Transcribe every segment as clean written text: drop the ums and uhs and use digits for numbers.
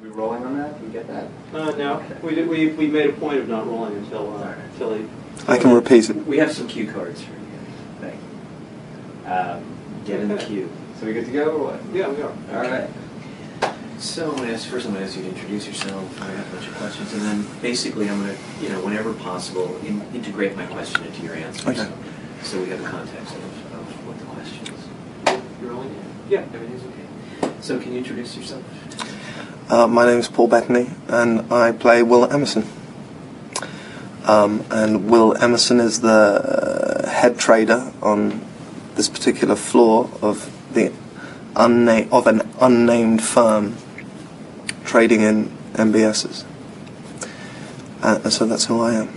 we rolling on that? Do we get that? No. Okay. We made a point of not rolling until he... I can repeat it. We have some cue cards for you. Thank you. Get in the queue. So we good to go or what? Yeah, we are. All right. So I'm going to ask you to introduce yourself. I have a bunch of questions, and then basically I'm going to, whenever possible, integrate my question into your answers. Okay. So we have a context of what the question is. You're rolling in? Yeah. Everything's okay. So can you introduce yourself? My name is Paul Bettany, and I play Will Emerson. And Will Emerson is the head trader on this particular floor of an unnamed firm trading in MBSs. So that's who I am.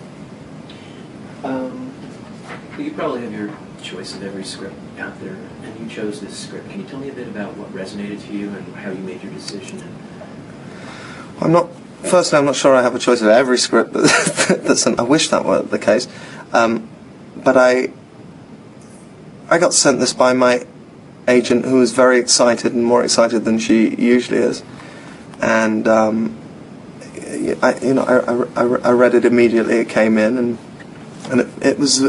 You probably have your choice of every script out there, and you chose this script. Can you tell me a bit about what resonated to you and how you made your decision? Firstly, I'm not sure I have a choice of every script. I wish that were the case. But I got sent this by my agent, who was very excited, and more excited than she usually is. And I read it immediately. It came in, and it was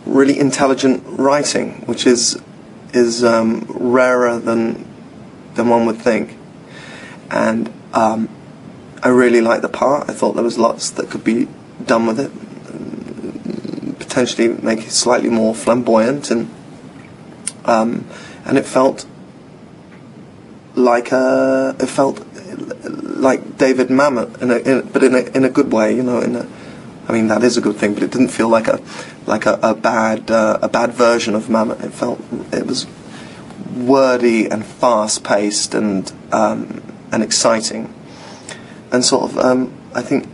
really intelligent writing, which is rarer than one would think. And I really liked the part. I thought there was lots that could be done with it, potentially make it slightly more flamboyant, and it felt like David Mamet, but in a good way, I mean, that is a good thing, but it didn't feel like a bad version of Mamet. It was wordy and fast paced and exciting, and sort of I think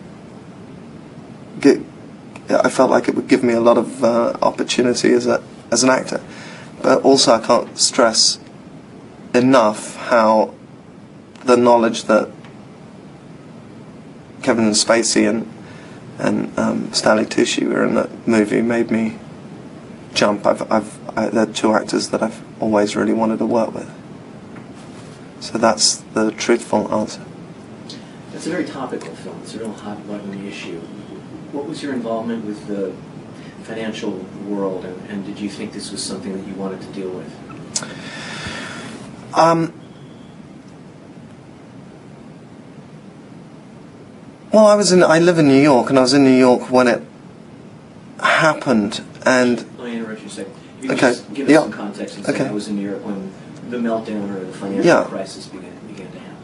I felt like it would give me a lot of opportunity as an actor. But also, I can't stress enough how the knowledge that Kevin Spacey and Stanley Tucci were in that movie made me jump. They're two actors that I've always really wanted to work with. So that's the truthful answer. It's a very topical film. It's a real hot button issue. What was your involvement with the financial world, and did you think this was something that you wanted to deal with? Well, I live in New York, and I was in New York when it happened, and... Let me interrupt you a second. You okay. Just give us some context and say I was in New York when the meltdown or the financial crisis began to happen.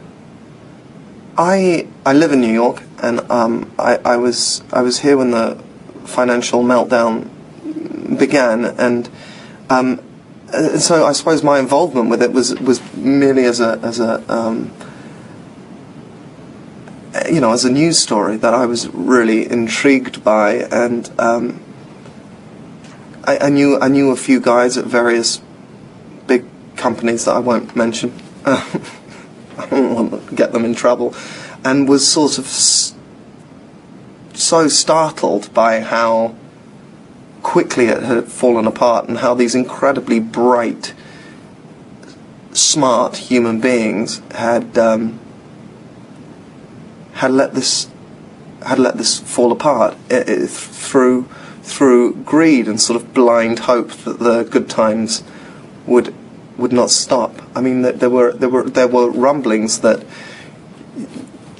I live in New York, and I was here when the financial meltdown began, and so I suppose my involvement with it was merely as a news story that I was really intrigued by, and I knew a few guys at various big companies that I won't mention. I don't want to get them in trouble, and was sort of so startled by how quickly it had fallen apart, and how these incredibly bright, smart human beings had let this fall apart through greed and sort of blind hope that the good times would not stop. I mean, there were rumblings that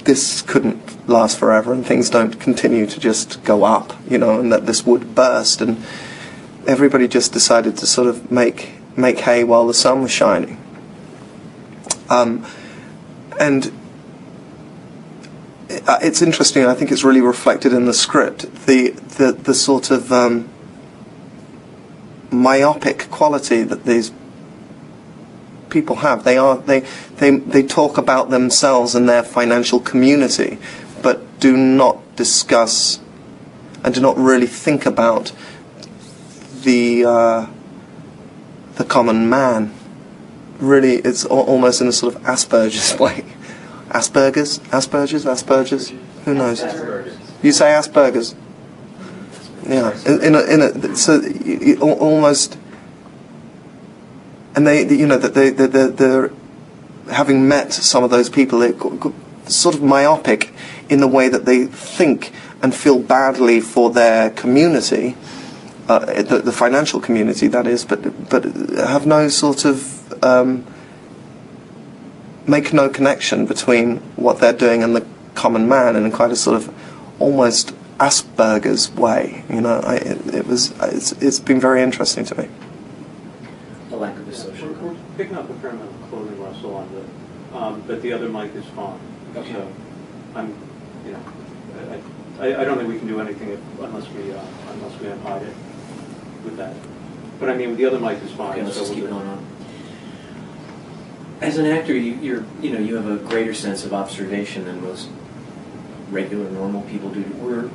this couldn't last forever, and things don't continue to just go up, and that this would burst, and everybody just decided to sort of make hay while the sun was shining. And it's interesting. I think it's really reflected in the script. The sort of myopic quality that these people have. They talk about themselves and their financial community, but do not discuss and do not really think about the common man. Really, it's almost in a sort of Asperger's way. Asperger's? Who knows? Asperger's. You say Asperger's? Yeah. So almost, and they're having met some of those people, they're sort of myopic in the way that they think and feel badly for their community, the financial community, that is, but have no sort of make no connection between what they're doing and the common man, in quite a sort of almost Asperger's way. You know, it's been very interesting to me. A lack of the social. We're picking up a fair amount of clothing, Russell, on the, but the other mic is fine. Okay. So I'm, you know, I don't think we can do anything unless we unhide it with that. But I mean, the other mic is fine. Okay, let's so just keep we're it good. on. As an actor, you have a greater sense of observation than most regular, normal people do.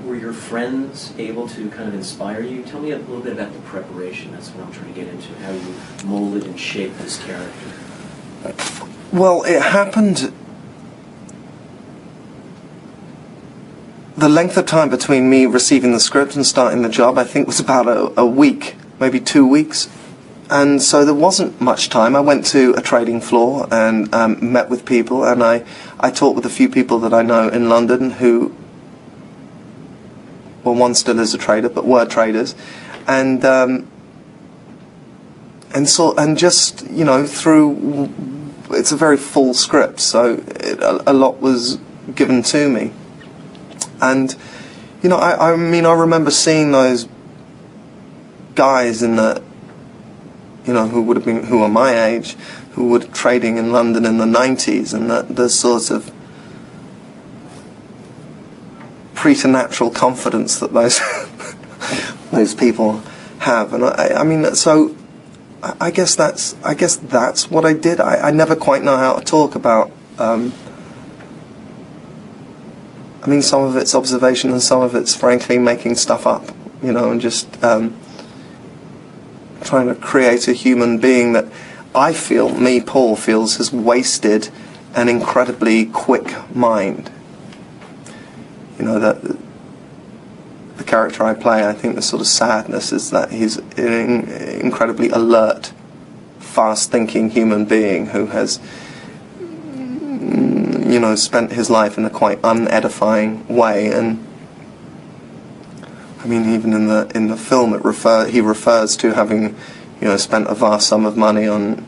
Were your friends able to kind of inspire you? Tell me a little bit about the preparation. That's what I'm trying to get into. How you molded and shaped this character. Well, it happened. The length of time between me receiving the script and starting the job, I think, was about a week, maybe 2 weeks. And so there wasn't much time. I went to a trading floor and met with people, and I talked with a few people that I know in London who, well, one still is a trader, but were traders, and just, you know, through, it's a very full script, so a lot was given to me. And, you know, I mean, I remember seeing those guys in the, you know, who are my age, who were trading in London in the 90s, and the sort of preternatural confidence that those people have. And I mean, so I guess that's what I did. I never quite know how to talk about. I mean, some of it's observation, and some of it's frankly making stuff up, you know, and just trying to create a human being that I feel, Paul feels, has wasted an incredibly quick mind. You know, that the character I play, I think the sort of sadness is that he's an incredibly alert, fast-thinking human being who has, you know, spent his life in a quite unedifying way. And I mean, even in the film, he refers to having, you know, spent a vast sum of money on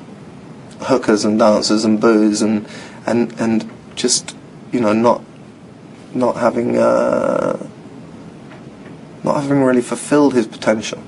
hookers and dancers and booze and just, you know, not having really fulfilled his potential.